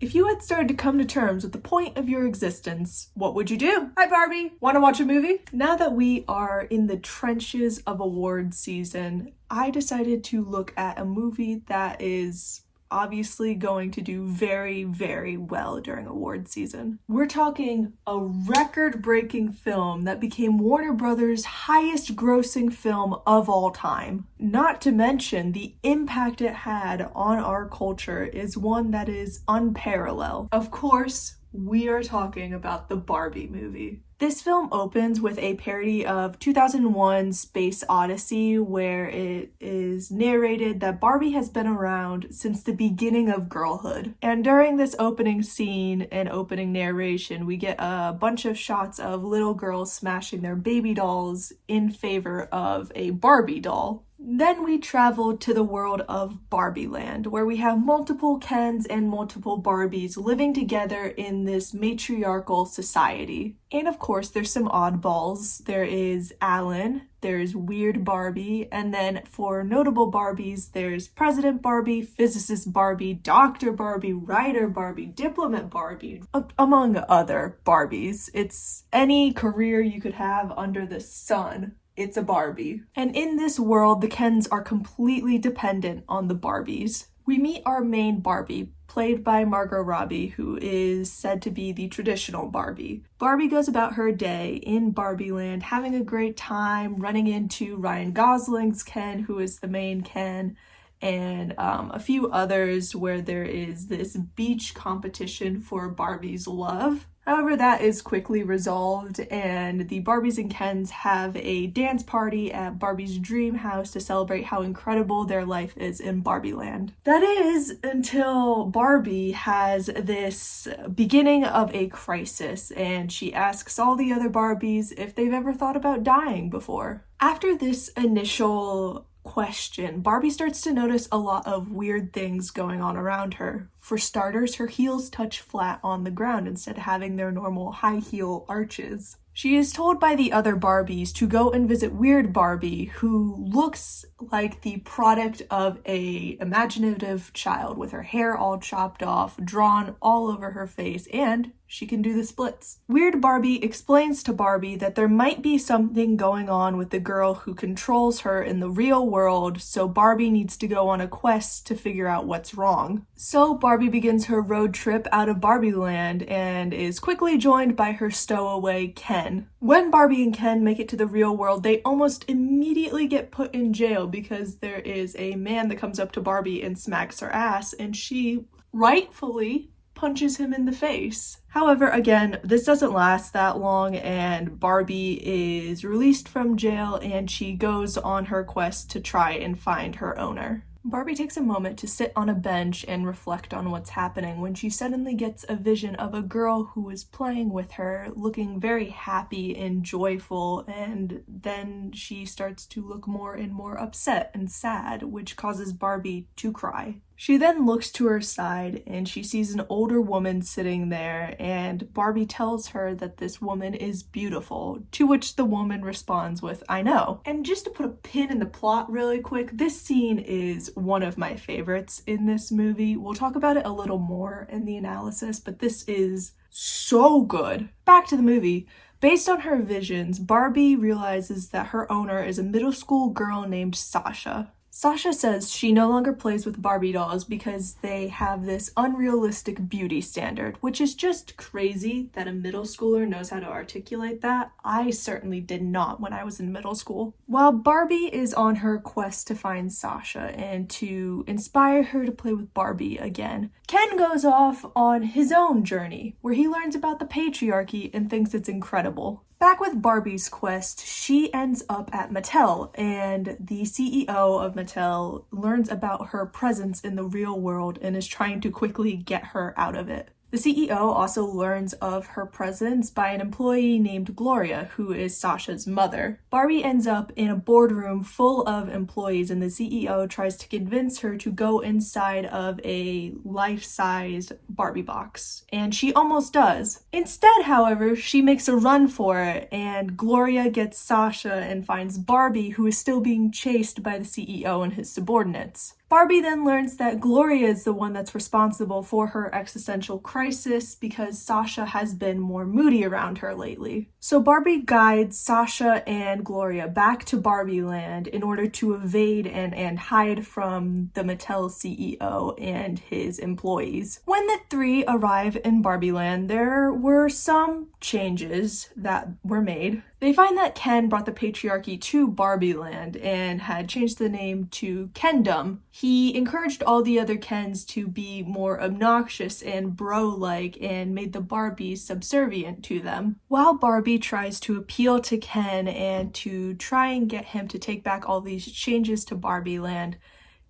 If you had started to come to terms with the point of your existence, what would you do? Hi Barbie, wanna watch a movie? Now that we are in the trenches of awards season, I decided to look at a movie that is obviously going to do very, very well during awards season. We're talking a record-breaking film that became Warner Brothers' highest grossing film of all time. Not to mention the impact it had on our culture is one that is unparalleled. Of course, we are talking about the Barbie movie. This film opens with a parody of 2001 Space Odyssey, where it is narrated that Barbie has been around since the beginning of Girlhood. And during this opening scene and opening narration, we get a bunch of shots of little girls smashing their baby dolls in favor of a Barbie doll. Then we travel to the world of Barbie Land, where we have multiple Kens and multiple Barbies living together in this matriarchal society. And of course, there's some oddballs. There is Alan, there's Weird Barbie, and then for notable Barbies, there's President Barbie, Physicist Barbie, Dr. Barbie, Writer Barbie, Diplomat Barbie, among other Barbies. It's any career you could have under the sun. It's a Barbie. And in this world, the Kens are completely dependent on the Barbies. We meet our main Barbie, played by Margot Robbie, who is said to be the traditional Barbie. Barbie goes about her day in Barbie Land, having a great time, running into Ryan Gosling's Ken, who is the main Ken, and a few others where there is this beach competition for Barbie's love. However, that is quickly resolved, and the Barbies and Kens have a dance party at Barbie's dream house to celebrate how incredible their life is in Barbie Land. That is until Barbie has this beginning of a crisis, and she asks all the other Barbies if they've ever thought about dying before. After this initial question, Barbie starts to notice a lot of weird things going on around her. For starters, her heels touch flat on the ground instead of having their normal high heel arches. She is told by the other Barbies to go and visit Weird Barbie, who looks like the product of an imaginative child with her hair all chopped off, drawn all over her face, and she can do the splits. Weird Barbie explains to Barbie that there might be something going on with the girl who controls her in the real world, so Barbie needs to go on a quest to figure out what's wrong. So Barbie begins her road trip out of Barbie Land and is quickly joined by her stowaway Ken. When Barbie and Ken make it to the real world, they almost immediately get put in jail because there is a man that comes up to Barbie and smacks her ass, and she rightfully punches him in the face. However, again, this doesn't last that long, and Barbie is released from jail and she goes on her quest to try and find her owner. Barbie takes a moment to sit on a bench and reflect on what's happening when she suddenly gets a vision of a girl who is playing with her, looking very happy and joyful, and then she starts to look more and more upset and sad, which causes Barbie to cry. She then looks to her side and she sees an older woman sitting there, and Barbie tells her that this woman is beautiful, to which the woman responds with, "I know." And just to put a pin in the plot really quick, this scene is one of my favorites in this movie. We'll talk about it a little more in the analysis, but this is so good. Back to the movie. Based on her visions, Barbie realizes that her owner is a middle school girl named Sasha. Sasha says she no longer plays with Barbie dolls because they have this unrealistic beauty standard, which is just crazy that a middle schooler knows how to articulate that. I certainly did not when I was in middle school. While Barbie is on her quest to find Sasha and to inspire her to play with Barbie again, Ken goes off on his own journey where he learns about the patriarchy and thinks it's incredible. Back with Barbie's quest, she ends up at Mattel, and the CEO of Mattel learns about her presence in the real world and is trying to quickly get her out of it. The CEO also learns of her presence by an employee named Gloria, who is Sasha's mother. Barbie ends up in a boardroom full of employees, and the CEO tries to convince her to go inside of a life-sized Barbie box, and she almost does. Instead, however, she makes a run for it, and Gloria gets Sasha and finds Barbie, who is still being chased by the CEO and his subordinates. Barbie then learns that Gloria is the one that's responsible for her existential crisis because Sasha has been more moody around her lately. So Barbie guides Sasha and Gloria back to Barbie Land in order to evade and hide from the Mattel CEO and his employees. When the three arrive in Barbie Land, there were some changes that were made. They find that Ken brought the patriarchy to Barbie Land and had changed the name to Kendom. He encouraged all the other Kens to be more obnoxious and bro-like and made the Barbies subservient to them. While Barbie tries to appeal to Ken and to try and get him to take back all these changes to Barbie Land,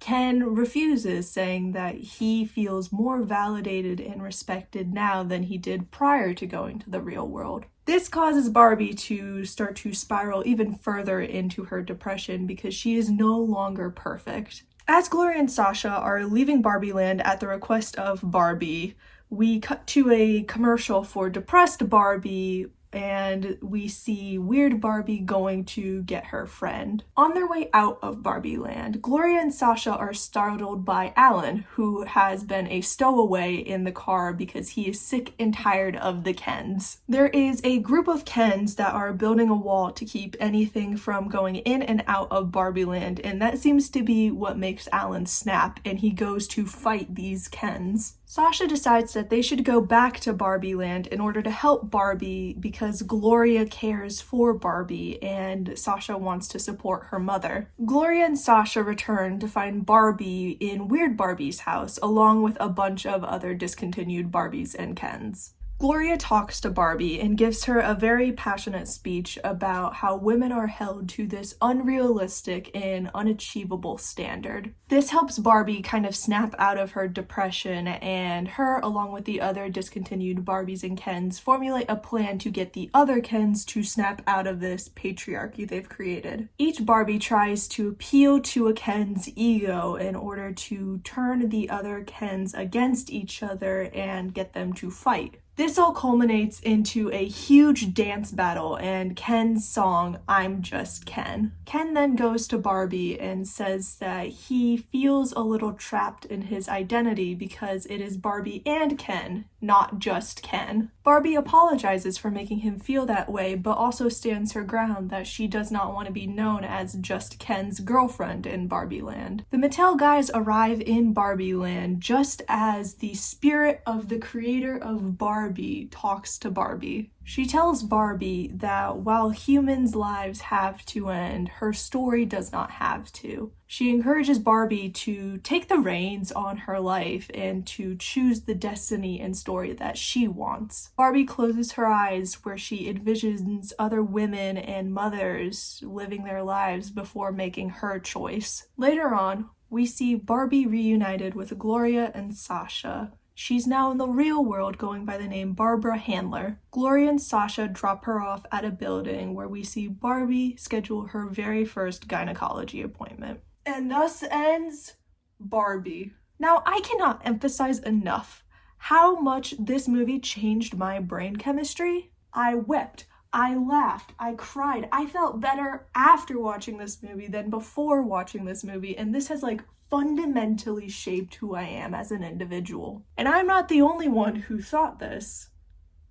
Ken refuses, saying that he feels more validated and respected now than he did prior to going to the real world. This causes Barbie to start to spiral even further into her depression because she is no longer perfect. As Gloria and Sasha are leaving Barbie Land at the request of Barbie, we cut to a commercial for depressed Barbie, and we see weird Barbie going to get her friend. On their way out of Barbie Land, Gloria and Sasha are startled by Alan, who has been a stowaway in the car because he is sick and tired of the Kens. There is a group of Kens that are building a wall to keep anything from going in and out of Barbie Land, and that seems to be what makes Alan snap, and he goes to fight these Kens. Sasha decides that they should go back to Barbie Land in order to help Barbie because Gloria cares for Barbie and Sasha wants to support her mother. Gloria and Sasha return to find Barbie in Weird Barbie's house along with a bunch of other discontinued Barbies and Kens. Gloria talks to Barbie and gives her a very passionate speech about how women are held to this unrealistic and unachievable standard. This helps Barbie kind of snap out of her depression, and her, along with the other discontinued Barbies and Kens, formulate a plan to get the other Kens to snap out of this patriarchy they've created. Each Barbie tries to appeal to a Ken's ego in order to turn the other Kens against each other and get them to fight. This all culminates into a huge dance battle and Ken's song, I'm Just Ken. Ken then goes to Barbie and says that he feels a little trapped in his identity because it is Barbie and Ken, not just Ken. Barbie apologizes for making him feel that way, but also stands her ground that she does not want to be known as just Ken's girlfriend in Barbie Land. The Mattel guys arrive in Barbie Land just as the spirit of the creator of Barbie talks to Barbie. She tells Barbie that while humans' lives have to end, her story does not have to. She encourages Barbie to take the reins on her life and to choose the destiny and story that she wants. Barbie closes her eyes where she envisions other women and mothers living their lives before making her choice. Later on, we see Barbie reunited with Gloria and Sasha. She's now in the real world going by the name Barbara Handler. Gloria and Sasha drop her off at a building where we see Barbie schedule her very first gynecology appointment. And thus ends Barbie. Now, I cannot emphasize enough how much this movie changed my brain chemistry. I wept, I laughed, I cried. I felt better after watching this movie than before watching this movie, and this has fundamentally shaped who I am as an individual. And I'm not the only one who thought this.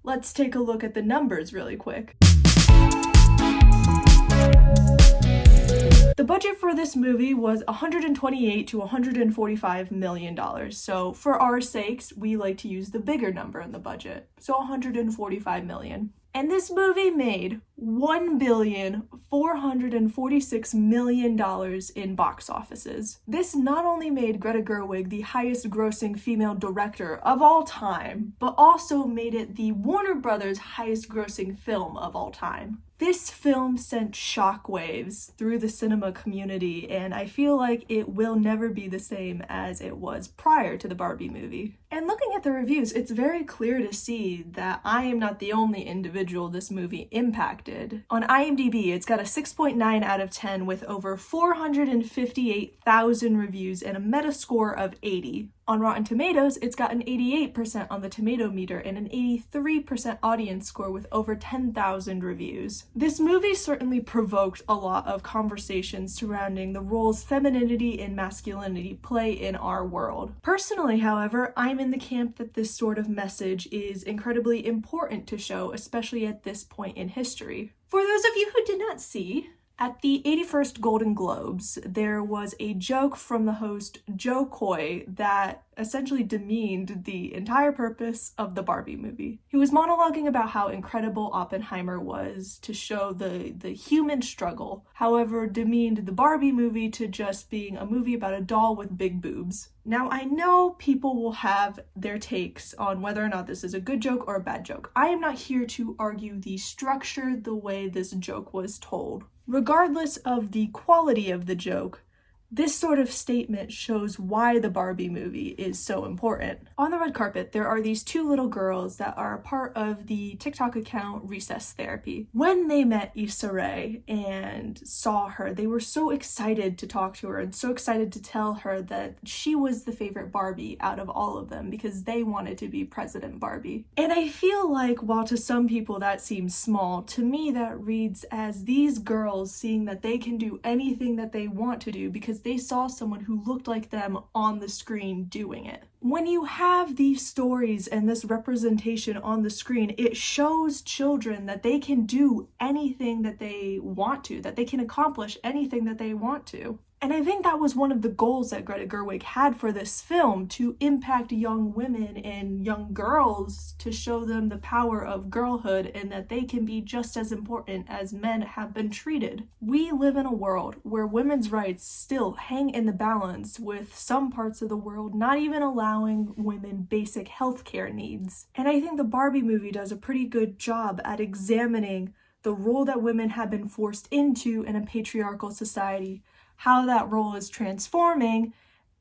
Let's take a look at the numbers really quick. The budget for this movie was $128 to $145 million. So for our sakes, we like to use the bigger number in the budget. So $145 million. And this movie made $1,446 million in box offices. This not only made Greta Gerwig the highest grossing female director of all time, but also made it the Warner Brothers highest grossing film of all time. This film sent shockwaves through the cinema community, and I feel like it will never be the same as it was prior to the Barbie movie. And looking at the reviews, it's very clear to see that I am not the only individual this movie impacted. On IMDb, it's got a 6.9 out of 10 with over 458,000 reviews and a Metascore of 80. On Rotten Tomatoes, it's got an 88% on the tomato meter and an 83% audience score with over 10,000 reviews. This movie certainly provoked a lot of conversations surrounding the roles femininity and masculinity play in our world. Personally, however, I'm in the camp that this sort of message is incredibly important to show, especially at this point in history. For those of you who did not see, at the 81st Golden Globes, there was a joke from the host Joe Coy that essentially demeaned the entire purpose of the Barbie movie. He was monologuing about how incredible Oppenheimer was to show the human struggle, however demeaned the Barbie movie to just being a movie about a doll with big boobs. Now, I know people will have their takes on whether or not this is a good joke or a bad joke. I am not here to argue the structure, the way this joke was told. Regardless of the quality of the joke, this sort of statement shows why the Barbie movie is so important. On the red carpet, there are these two little girls that are a part of the TikTok account Recess Therapy. When they met Issa Rae and saw her, they were so excited to talk to her and so excited to tell her that she was the favorite Barbie out of all of them because they wanted to be President Barbie. And I feel like while to some people that seems small, to me that reads as these girls seeing that they can do anything that they want to do because they saw someone who looked like them on the screen doing it. When you have these stories and this representation on the screen, it shows children that they can do anything that they want to, that they can accomplish anything that they want to. And I think that was one of the goals that Greta Gerwig had for this film, to impact young women and young girls, to show them the power of girlhood and that they can be just as important as men have been treated. We live in a world where women's rights still hang in the balance, with some parts of the world not even allowing women basic healthcare needs. And I think the Barbie movie does a pretty good job at examining the role that women have been forced into in a patriarchal society, how that role is transforming,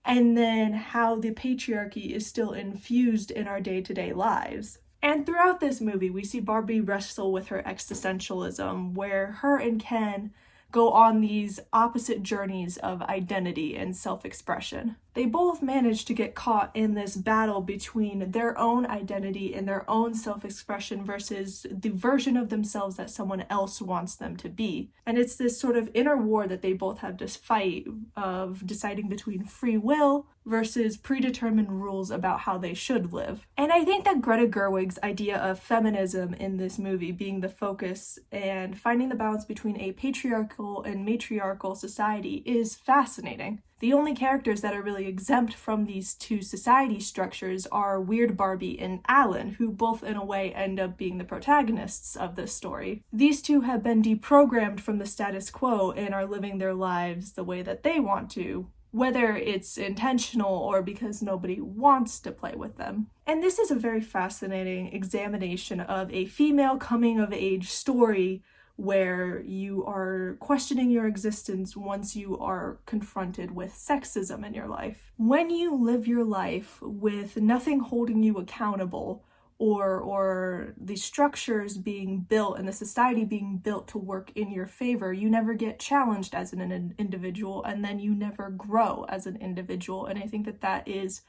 and then how the patriarchy is still infused in our day-to-day lives. And throughout this movie, we see Barbie wrestle with her existentialism, where her and Ken go on these opposite journeys of identity and self-expression. They both manage to get caught in this battle between their own identity and their own self-expression versus the version of themselves that someone else wants them to be. And it's this sort of inner war that they both have to fight, of deciding between free will versus predetermined rules about how they should live. And I think that Greta Gerwig's idea of feminism in this movie being the focus and finding the balance between a patriarchal and matriarchal society is fascinating. The only characters that are really exempt from these two society structures are Weird Barbie and Alan, who both in a way end up being the protagonists of this story. These two have been deprogrammed from the status quo and are living their lives the way that they want to, whether it's intentional or because nobody wants to play with them. And this is a very fascinating examination of a female coming-of-age story where you are questioning your existence once you are confronted with sexism in your life. When you live your life with nothing holding you accountable, or the structures being built and the society being built to work in your favor, you never get challenged as an individual, and then you never grow as an individual. And I think that that is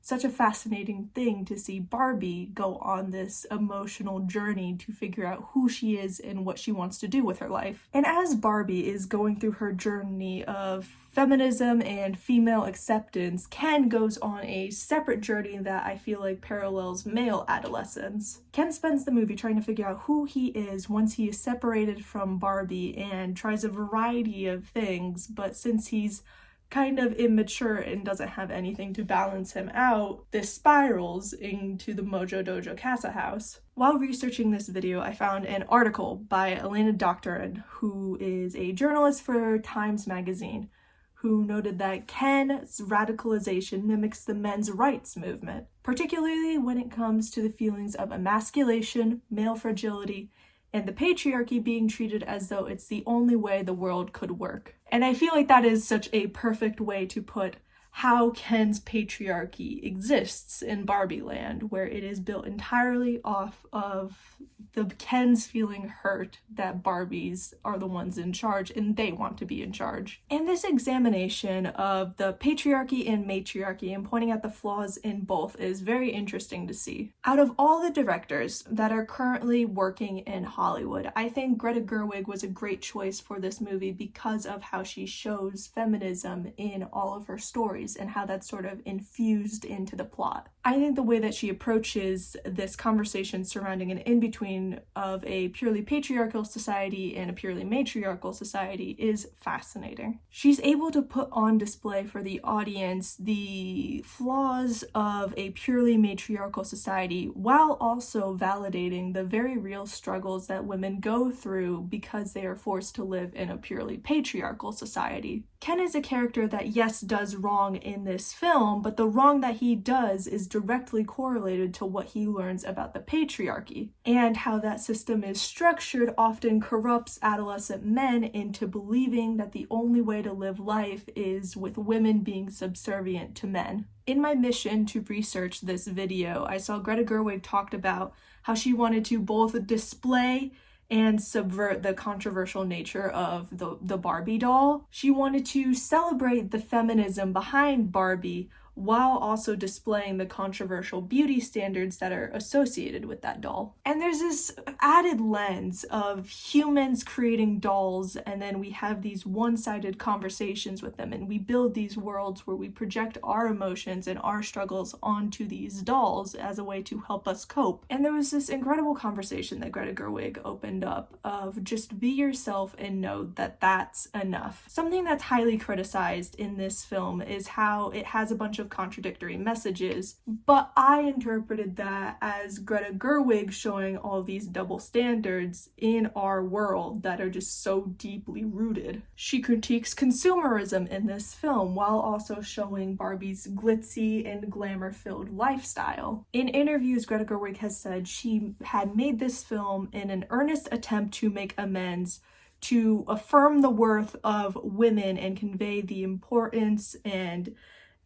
such a fascinating thing to see Barbie go on this emotional journey to figure out who she is and what she wants to do with her life. And as Barbie is going through her journey of feminism and female acceptance, Ken goes on a separate journey that I feel like parallels male adolescence. Ken spends the movie trying to figure out who he is once he is separated from Barbie and tries a variety of things, but since he's kind of immature and doesn't have anything to balance him out, this spirals into the Mojo Dojo Casa house. While researching this video, I found an article by Elena Doctorin, who is a journalist for Times Magazine, who noted that Ken's radicalization mimics the men's rights movement, particularly when it comes to the feelings of emasculation, male fragility, and the patriarchy being treated as though it's the only way the world could work. And I feel like that is such a perfect way to put how Ken's patriarchy exists in Barbie Land, where it is built entirely off of the Kens feeling hurt that Barbies are the ones in charge and they want to be in charge. And this examination of the patriarchy and matriarchy and pointing out the flaws in both is very interesting to see. Out of all the directors that are currently working in Hollywood, I think Greta Gerwig was a great choice for this movie because of how she shows feminism in all of her stories and how that's sort of infused into the plot. I think the way that she approaches this conversation surrounding an in-between of a purely patriarchal society and a purely matriarchal society is fascinating. She's able to put on display for the audience the flaws of a purely matriarchal society while also validating the very real struggles that women go through because they are forced to live in a purely patriarchal society. Ken is a character that, yes, does wrong in this film, but the wrong that he does is directly correlated to what he learns about the patriarchy, and how that system is structured often corrupts adolescent men into believing that the only way to live life is with women being subservient to men. In my mission to research this video, I saw Greta Gerwig talked about how she wanted to both display and subvert the controversial nature of the Barbie doll. She wanted to celebrate the feminism behind Barbie while also displaying the controversial beauty standards that are associated with that doll. And there's this added lens of humans creating dolls, and then we have these one-sided conversations with them, and we build these worlds where we project our emotions and our struggles onto these dolls as a way to help us cope. And there was this incredible conversation that Greta Gerwig opened up of just be yourself and know that that's enough. Something that's highly criticized in this film is how it has a bunch of contradictory messages, but I interpreted that as Greta Gerwig showing all these double standards in our world that are just so deeply rooted. She critiques consumerism in this film while also showing Barbie's glitzy and glamour-filled lifestyle. In interviews, Greta Gerwig has said she had made this film in an earnest attempt to make amends, to affirm the worth of women and convey the importance and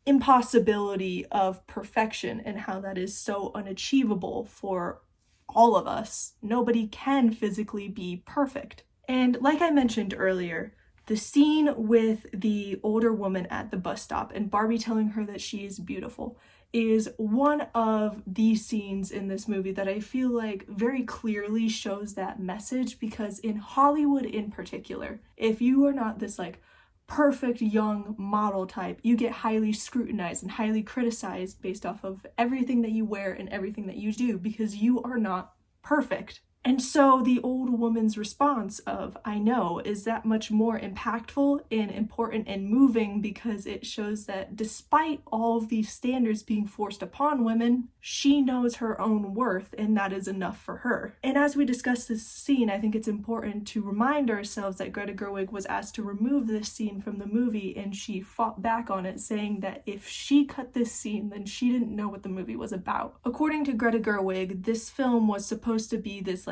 impossibility of perfection and how that is so unachievable for all of us. Nobody can physically be perfect. And like I mentioned earlier, the scene with the older woman at the bus stop and Barbie telling her that she is beautiful is one of the scenes in this movie that I feel like very clearly shows that message, because in Hollywood in particular, if you are not this like perfect young model type, you get highly scrutinized and highly criticized based off of everything that you wear and everything that you do because you are not perfect. And so the old woman's response of, I know, is that much more impactful and important and moving because it shows that despite all of these standards being forced upon women, she knows her own worth and that is enough for her. And as we discuss this scene, I think it's important to remind ourselves that Greta Gerwig was asked to remove this scene from the movie and she fought back on it, saying that if she cut this scene, then she didn't know what the movie was about. According to Greta Gerwig, this film was supposed to be this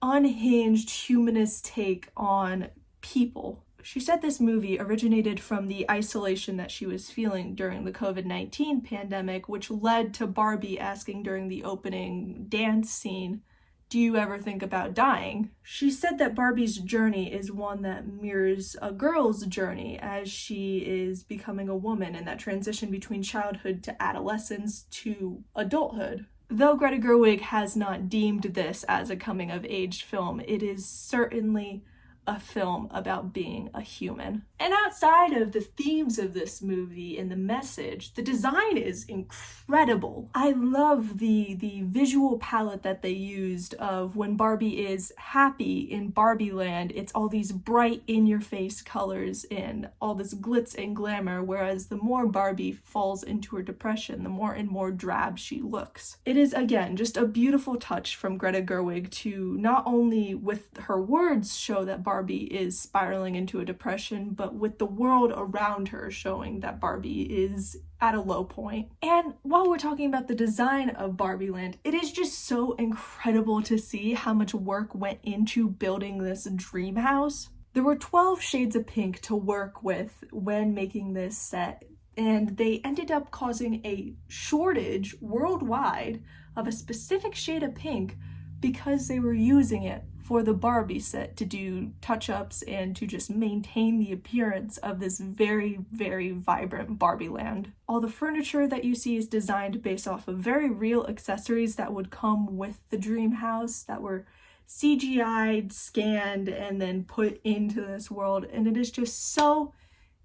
unhinged humanist take on people. She said this movie originated from the isolation that she was feeling during the COVID-19 pandemic, which led to Barbie asking during the opening dance scene, "Do you ever think about dying?" She said that Barbie's journey is one that mirrors a girl's journey as she is becoming a woman, and that transition between childhood to adolescence to adulthood. Though Greta Gerwig has not deemed this as a coming-of-age film, it is certainly a film about being a human. And outside of the themes of this movie and the message, the design is incredible. I love the visual palette that they used of when Barbie is happy in Barbie Land. It's all these bright in-your-face colors and all this glitz and glamour, whereas the more Barbie falls into her depression, the more and more drab she looks. It is, again, just a beautiful touch from Greta Gerwig to not only with her words show that Barbie is spiraling into a depression, but with the world around her showing that Barbie is at a low point. And while we're talking about the design of Barbie Land, it is just so incredible to see how much work went into building this dream house. There were 12 shades of pink to work with when making this set, and they ended up causing a shortage worldwide of a specific shade of pink because they were using it for the Barbie set to do touch-ups and to just maintain the appearance of this very, very vibrant Barbie land. All the furniture that you see is designed based off of very real accessories that would come with the dream house that were CGI'd, scanned, and then put into this world. And it is just so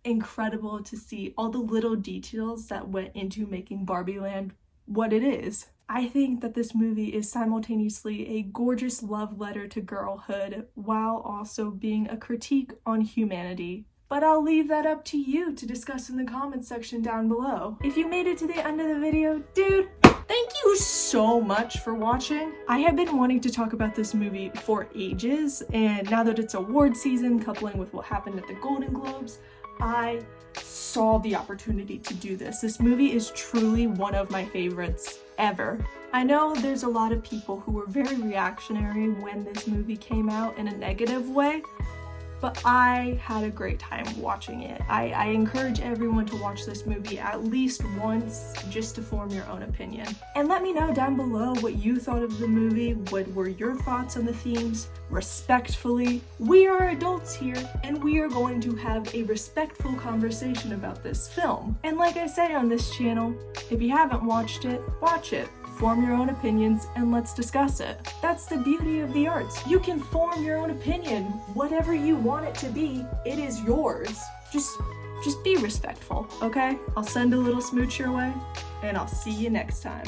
incredible to see all the little details that went into making Barbie land what it is. I think that this movie is simultaneously a gorgeous love letter to girlhood while also being a critique on humanity. But I'll leave that up to you to discuss in the comments section down below. If you made it to the end of the video, dude, thank you so much for watching. I have been wanting to talk about this movie for ages, and now that it's award season, coupling with what happened at the Golden Globes, I saw the opportunity to do this. This movie is truly one of my favorites ever. I know there's a lot of people who were very reactionary when this movie came out in a negative way, but I had a great time watching it. I encourage everyone to watch this movie at least once just to form your own opinion. And let me know down below what you thought of the movie, what were your thoughts on the themes. Respectfully, we are adults here and we are going to have a respectful conversation about this film. And like I say on this channel, if you haven't watched it, watch it. Form your own opinions and let's discuss it. That's the beauty of the arts. You can form your own opinion. Whatever you want it to be, it is yours. Just be respectful, okay? I'll send a little smooch your way and I'll see you next time.